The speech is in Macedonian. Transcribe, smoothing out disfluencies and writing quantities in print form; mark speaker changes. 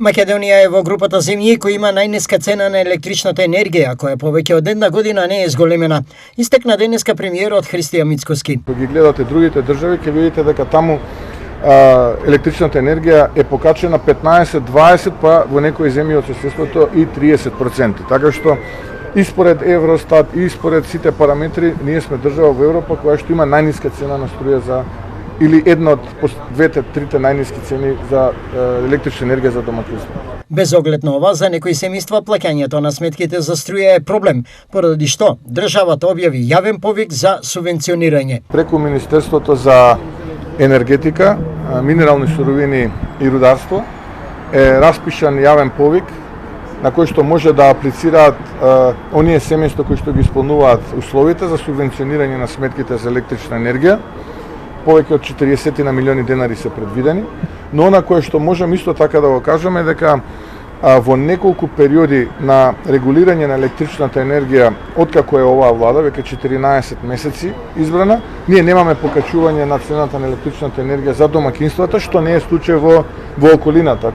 Speaker 1: Македонија е во групата земји кои има најниска цена на електричната енергија, која повеќе од една година не е зголемена. Истекна денеска премиерот Христија Мицкоски.
Speaker 2: Кога ги гледате другите држави, ќе видите дека таму електричната енергија е покачена 15-20, па во некои земји од соседството и 30%. Така што и според Евростат и според сите параметри, ние сме држава во Европа која што има најниска цена на струја за или една од трите најниски цени за електрична енергија за домакинство.
Speaker 1: Без оглед на ова, за некои семејства плаќањето на сметките за струја е проблем, поради што државата објави јавен повик за субвенционирање.
Speaker 2: Преку Министерството за енергетика, минерални суровини и рударство е распишан јавен повик на кој што може да аплицираат оние семејства кои што ги исполнуваат условите за субвенционирање на сметките за електрична енергија. Повеќе од 40 на милиони денари се предвидени, но она кое што можам исто така да го кажеме дека во неколку периоди на регулирање на електричната енергија, откако е оваа влада, веќе 14 месеци избрана, ние немаме покачување на цената на електричната енергија за домакинствата, што не е случај во околината.